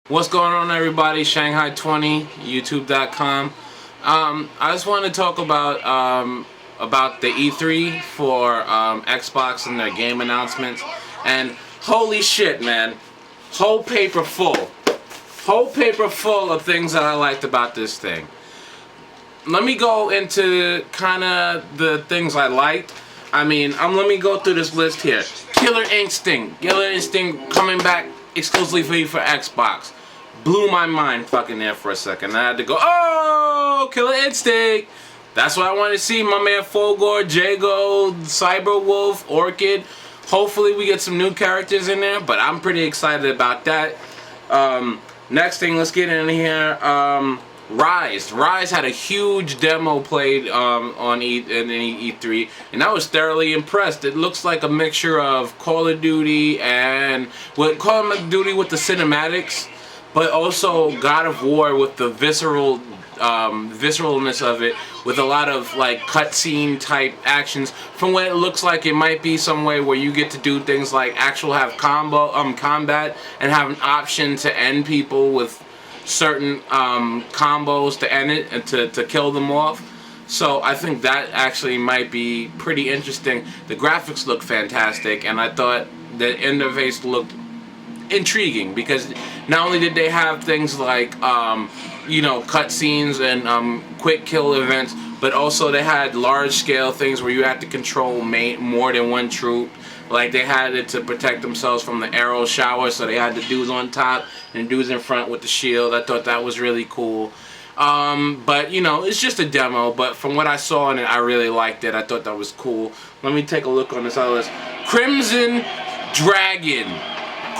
What's going on, everybody? Shanghai20, YouTube.com. I just want to talk about the E3 for Xbox and their game announcements. And holy shit, man. Whole paper full of things that I liked about this thing. Let me go into kind of the things I liked. Let me go through this list here. Killer Instinct coming back exclusively for Xbox. Blew my mind fucking there for a second. I had to go, oh, Killer Instinct. That's what I want to see. My man Fulgore, Jago, Cyberwolf, Orchid. Hopefully we get some new characters in there, but I'm pretty excited about that. Next thing, let's get in here. Rise. Rise had a huge demo played on E3, and I was thoroughly impressed. It looks like a mixture of Call of Duty and Call of Duty with the cinematics, but also God of War with the visceralness of it, with a lot of like cutscene type actions. From what it looks like, it might be some way where you get to do things like have combat and have an option to end people with certain combos to end it and to kill them off. So I think that actually might be pretty interesting. The graphics look fantastic, and I thought the interface looked intriguing because not only did they have things like cutscenes and quick kill events, but also they had large scale things where you had to control more than one troop. Like they had it to protect themselves from the arrow shower, so they had the dudes on top and dudes in front with the shield. I thought that was really cool. But it's just a demo, but from what I saw in it, I really liked it. I thought that was cool. Let me take a look on this other list. Crimson Dragon.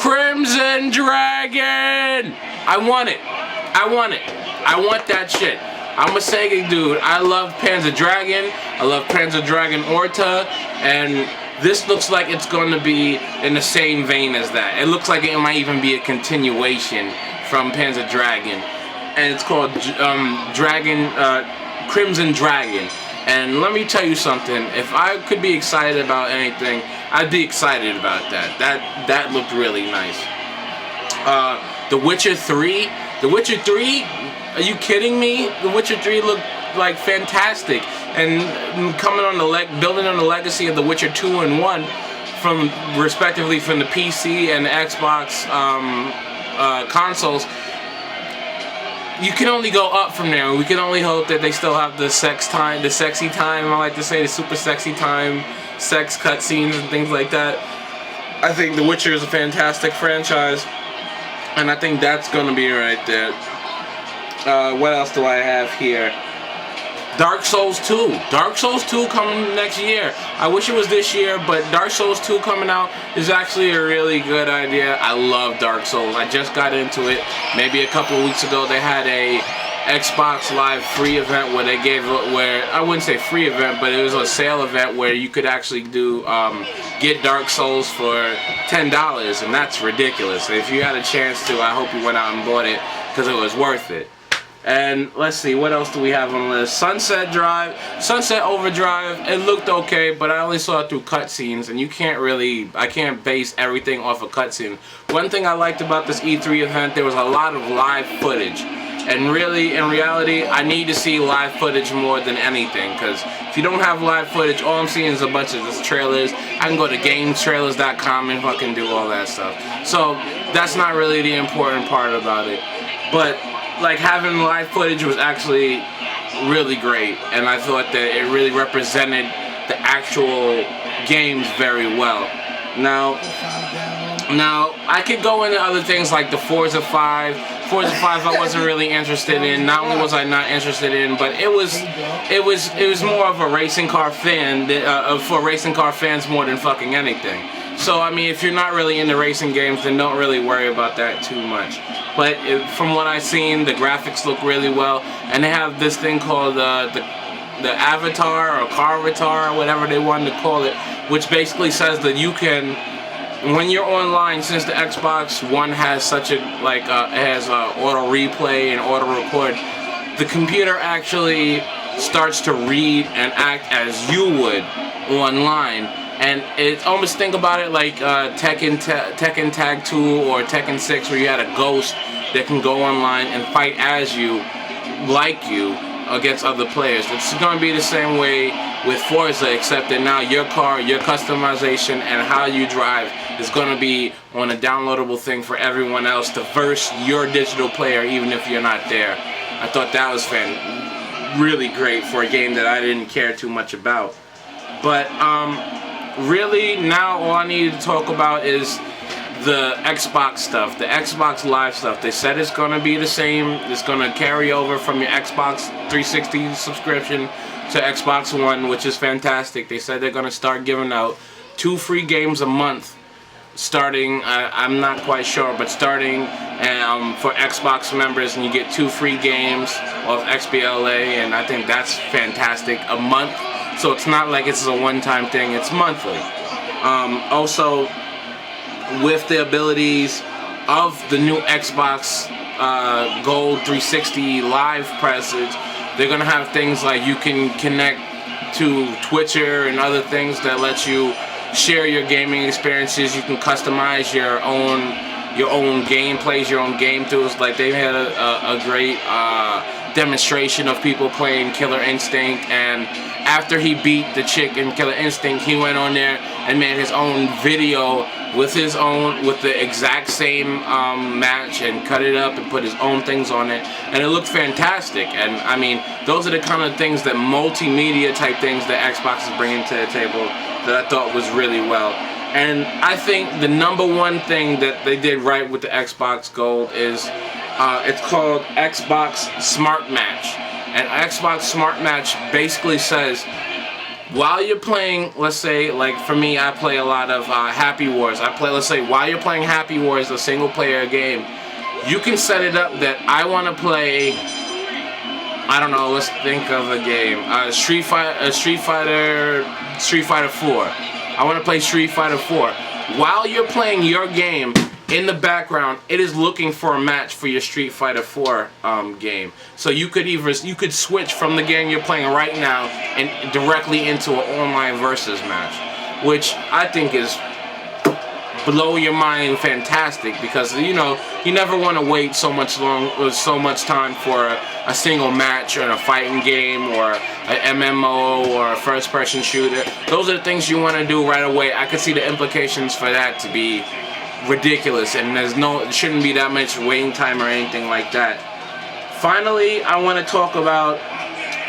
Crimson Dragon! I want it. I want that shit. I'm a Sega dude. I love Panzer Dragon. I love Panzer Dragon Orta, and this looks like it's going to be in the same vein as that. It looks like it might even be a continuation from Panzer Dragon, and it's called Crimson Dragon. And let me tell you something. If I could be excited about anything, I'd be excited about that. That looked really nice. The Witcher 3. The Witcher 3? Are you kidding me? The Witcher 3 looked like fantastic, and building on the legacy of The Witcher 2 and 1, respectively from the PC and the Xbox consoles. You can only go up from there. We can only hope that they still have the sexy time, I like to say, the super sexy time, sex cutscenes and things like that. I think The Witcher is a fantastic franchise, and I think that's gonna be right there. What else do I have here? Dark Souls 2. Dark Souls 2 coming next year. I wish it was this year, but Dark Souls 2 coming out is actually a really good idea. I love Dark Souls. I just got into it maybe a couple of weeks ago. They had a Xbox Live free event where I wouldn't say free event, but it was a sale event where you could actually get Dark Souls for $10, and that's ridiculous. If you had a chance to, I hope you went out and bought it because it was worth it. And let's see, what else do we have on the list? Sunset Overdrive, it looked okay, but I only saw it through cutscenes, and I can't base everything off of cutscenes. One thing I liked about this E3 event, there was a lot of live footage. And really, in reality, I need to see live footage more than anything, because if you don't have live footage, all I'm seeing is a bunch of just trailers. I can go to gametrailers.com and fucking do all that stuff. So, that's not really the important part about it. But like having live footage was actually really great, and I thought that it really represented the actual games very well. Now I could go into other things like the Forza 5. Forza 5 I wasn't really interested in. Not only was I not interested in, but it was more of a racing car fan for racing car fans more than fucking anything. So if you're not really into racing games, then don't really worry about that too much. But from what I've seen, the graphics look really well, and they have this thing called the Avatar or Carvatar or whatever they wanted to call it, which basically says that you can, when you're online, since the Xbox One has such has auto replay and auto record, the computer actually starts to read and act as you would online. And it's almost, think about it like Tekken Tag 2 or Tekken 6, where you had a ghost that can go online and fight as you, like you, against other players. It's going to be the same way with Forza, except that now your car, your customization, and how you drive is going to be on a downloadable thing for everyone else to verse your digital player, even if you're not there. I thought that was really great for a game that I didn't care too much about. But really, now all I need to talk about is the Xbox stuff, the Xbox Live stuff. They said it's going to be the same. It's going to carry over from your Xbox 360 subscription to Xbox One, which is fantastic. They said they're going to start giving out 2 free games a month starting, I'm not quite sure, but starting for Xbox members, and you get 2 free games of XBLA, and I think that's fantastic. A month, so it's not like it's a one-time thing, it's monthly. Also, with the abilities of the new Xbox Gold 360 Live presses, they're gonna have things like you can connect to Twitcher and other things that let you share your gaming experiences. You can customize your own gameplays, your own game throughs. Like they had a great demonstration of people playing Killer Instinct, and after he beat the chick in Killer Instinct, he went on there and made his own video with the exact same match, and cut it up and put his own things on it, and it looked fantastic. And I mean, those are the kind of things, that multimedia type things that Xbox is bringing to the table, that I thought was really well. And I think the #1 thing that they did right with the Xbox Gold is it's called Xbox Smart Match. And Xbox Smart Match basically says, while you're playing, let's say, like for me, I play a lot of Happy Wars. Let's say, while you're playing Happy Wars, a single player game, you can set it up that I want to play, I don't know, let's think of a game, Street Fighter 4. I want to play Street Fighter 4. While you're playing your game, in the background, it is looking for a match for your Street Fighter 4 game. So you could switch from the game you're playing right now and directly into an online versus match, which I think is blow your mind fantastic, because you know you never want to wait so much time for a single match or a fighting game or an MMO or a first-person shooter. Those are the things you want to do right away. I could see the implications for that to be ridiculous, and it shouldn't be that much waiting time or anything like that. Finally, I want to talk about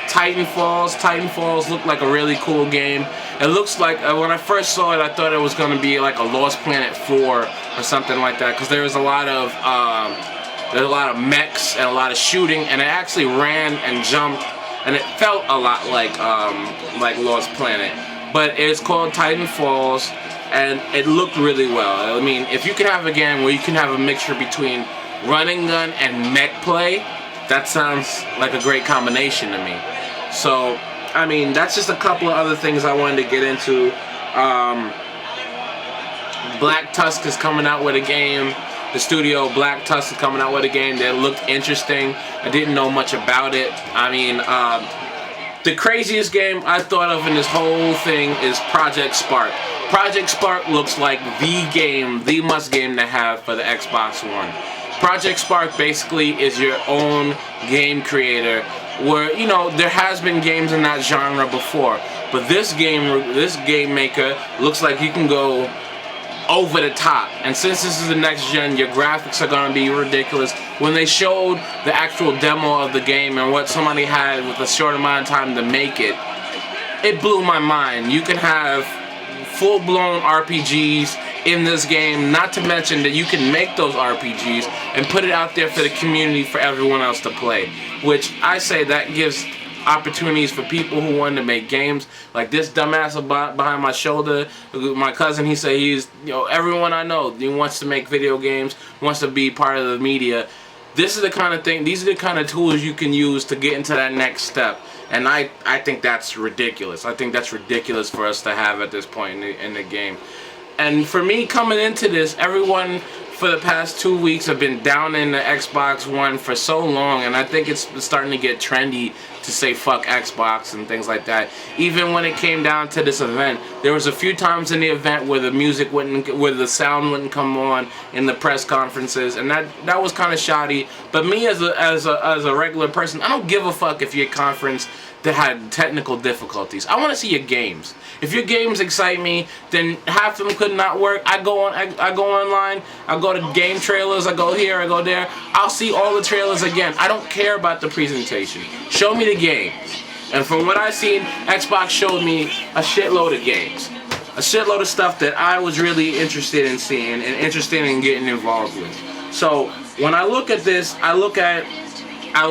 Titanfalls. Titanfalls looked like a really cool game. It looks like, when I first saw it, I thought it was going to be like a Lost Planet 4 or something like that, because there was a lot of mechs and a lot of shooting, and it actually ran and jumped, and it felt a lot like Lost Planet. But it's called Titanfalls, and it looked really well. I mean, if you can have a game where you can have a mixture between running gun and mech play, that sounds like a great combination to me. So, I mean, that's just a couple of other things I wanted to get into. Black Tusk is coming out with a game. The studio Black Tusk is coming out with a game that looked interesting. I didn't know much about it. I mean, the craziest game I thought of in this whole thing is Project Spark. Project Spark looks like the must game to have for the Xbox One. Project Spark basically is your own game creator, where, you know, there has been games in that genre before, but this game maker looks like you can go over the top. And since this is the next gen, your graphics are going to be ridiculous. When they showed the actual demo of the game and what somebody had with a short amount of time to make it, it blew my mind. You can have full-blown RPGs in this game, not to mention that you can make those RPGs and put it out there for the community, for everyone else to play, which I say that gives opportunities for people who want to make games. Like this dumbass behind my shoulder, my cousin, he said everyone I know, he wants to make video games, wants to be part of the media. This is the kind of thing, these are the kind of tools you can use to get into that next step. And I think that's ridiculous. I think that's ridiculous for us to have at this point in the game. And for me, coming into this, everyone for the past 2 weeks have been down in the Xbox One for so long, and I think it's starting to get trendy to say fuck Xbox and things like that. Even when it came down to this event, there was a few times in the event where the music wouldn't, where the sound wouldn't come on in the press conferences, and that was kind of shoddy. But me as a regular person, I don't give a fuck if your conference that had technical difficulties. I want to see your games. If your games excite me, then half of them could not work. I go online, I go to game trailers, I go here, I go there. I'll see all the trailers again. I don't care about the presentation. Show me the games. And from what I've seen, Xbox showed me a shitload of games. A shitload of stuff that I was really interested in seeing and interested in getting involved with. So when I look at this, I look at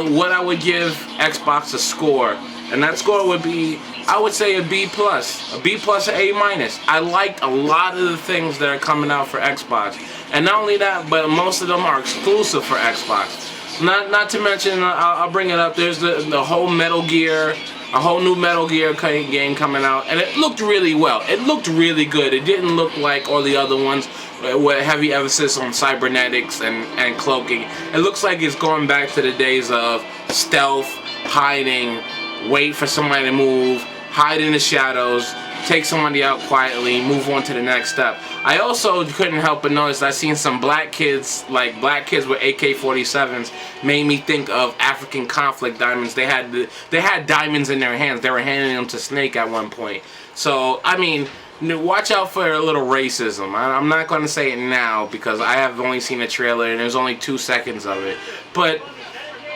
what I would give Xbox a score. And that score would be, I would say, a B+, a B+, an A-. I like a lot of the things that are coming out for Xbox, and not only that, but most of them are exclusive for Xbox. Not to mention, I'll bring it up. There's the whole Metal Gear, a whole new Metal Gear game coming out, and it looked really well. It looked really good. It didn't look like all the other ones with heavy emphasis on cybernetics and cloaking. It looks like it's going back to the days of stealth, hiding, wait for somebody to move, hide in the shadows, take somebody out quietly, move on to the next step. I also couldn't help but notice I seen some black kids with AK-47s, made me think of African conflict diamonds. They had diamonds in their hands. They were handing them to Snake at one point. So I mean, watch out for a little racism. I'm not going to say it now because I have only seen a trailer and there's only 2 seconds of it, but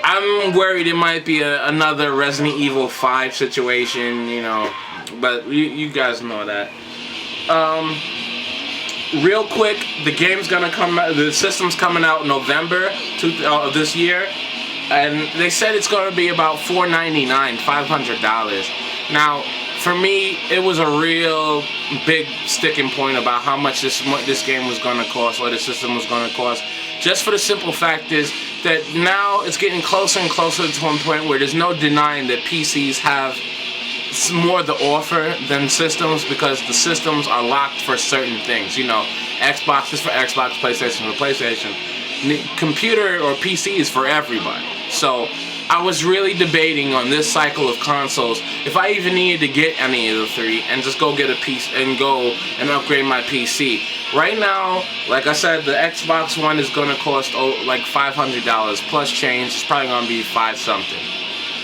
I'm worried it might be another Resident Evil 5 situation, you know, but you guys know that. Real quick, the game's gonna come out, the system's coming out in November of this year, and they said it's gonna be about $499, $500. Now, for me, it was a real big sticking point about how much this game was gonna cost, or the system was gonna cost. Just for the simple fact is that now it's getting closer and closer to a point where there's no denying that PCs have more to offer than systems, because the systems are locked for certain things. You know, Xbox is for Xbox, PlayStation for PlayStation. Computer or PC is for everybody. So I was really debating on this cycle of consoles if I even needed to get any of the three and just go get a piece and go and upgrade my PC. Right now, like I said, the Xbox One is going to cost like $500 plus change. It's probably going to be 5 something.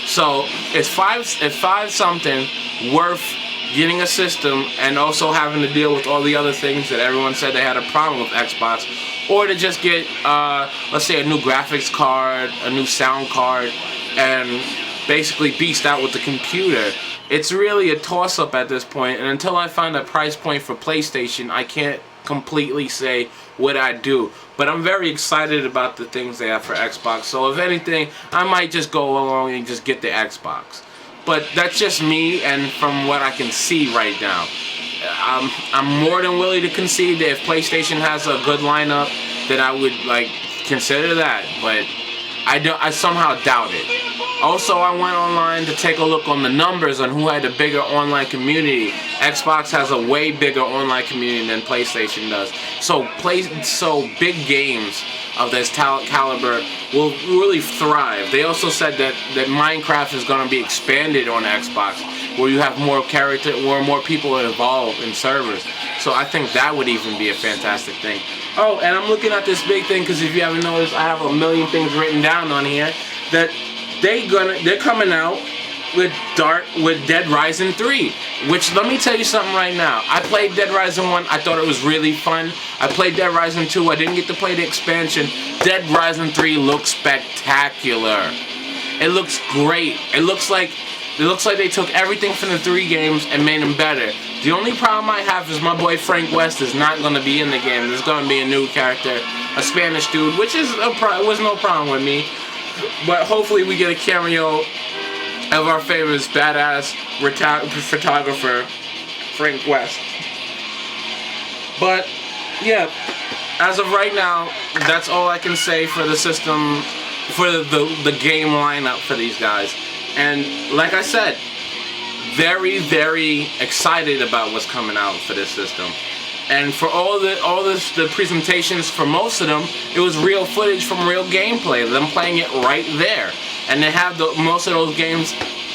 So it's five something worth getting a system and also having to deal with all the other things that everyone said they had a problem with Xbox, or to just get let's say a new graphics card, a new sound card, and basically beast out with the computer. It's really a toss-up at this point, and until I find a price point for PlayStation, I can't completely say what I do. But I'm very excited about the things they have for Xbox, so if anything, I might just go along and just get the Xbox. But that's just me, and from what I can see right now, I'm more than willing to concede that if PlayStation has a good lineup, that I would like consider that. But I somehow doubt it. Also, I went online to take a look on the numbers on who had a bigger online community. Xbox has a way bigger online community than PlayStation does. So big games of this caliber will really thrive. They also said that Minecraft is going to be expanded on Xbox, where you have more more people involved in servers. So I think that would even be a fantastic thing. Oh, and I'm looking at this big thing because if you haven't noticed, I have a million things written down on here that they're coming out with Dead Rising 3, which, let me tell you something right now. I played Dead Rising 1, I thought it was really fun. I played Dead Rising 2, I didn't get to play the expansion. Dead Rising 3 looks spectacular. It looks great. It looks like they took everything from the 3 games and made them better. The only problem I have is my boy Frank West is not going to be in the game. There's going to be a new character, a Spanish dude, which was no problem with me. But hopefully we get a cameo of our favorite badass photographer, Frank West. But yeah, as of right now, that's all I can say for the system, for the game lineup for these guys. And like I said, very, very excited about what's coming out for this system. And for the presentations, for most of them, it was real footage from real gameplay, them playing it right there. And they have most of those games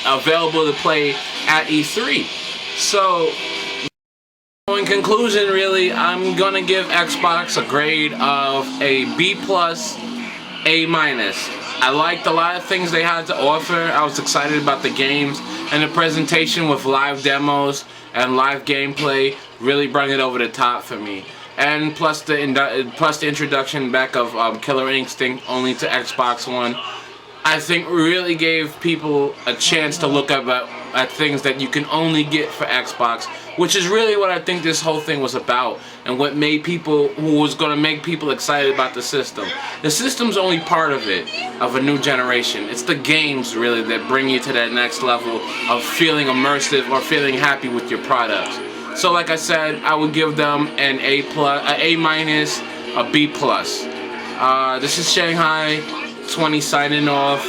available to play at E3. So, in conclusion, really, I'm gonna give Xbox a grade of a B+, A-. I liked a lot of things they had to offer. I was excited about the games, and the presentation with live demos and live gameplay really brought it over the top for me. And plus the introduction back of Killer Instinct only to Xbox One, I think really gave people a chance to look up at things that you can only get for Xbox, which is really what I think this whole thing was about, and what made people, who was going to make people excited about the system. The system's only part of it, of a new generation. It's the games really that bring you to that next level of feeling immersive or feeling happy with your products. So like I said, I would give them an A+, a B+. This is Shanghai 20 signing off.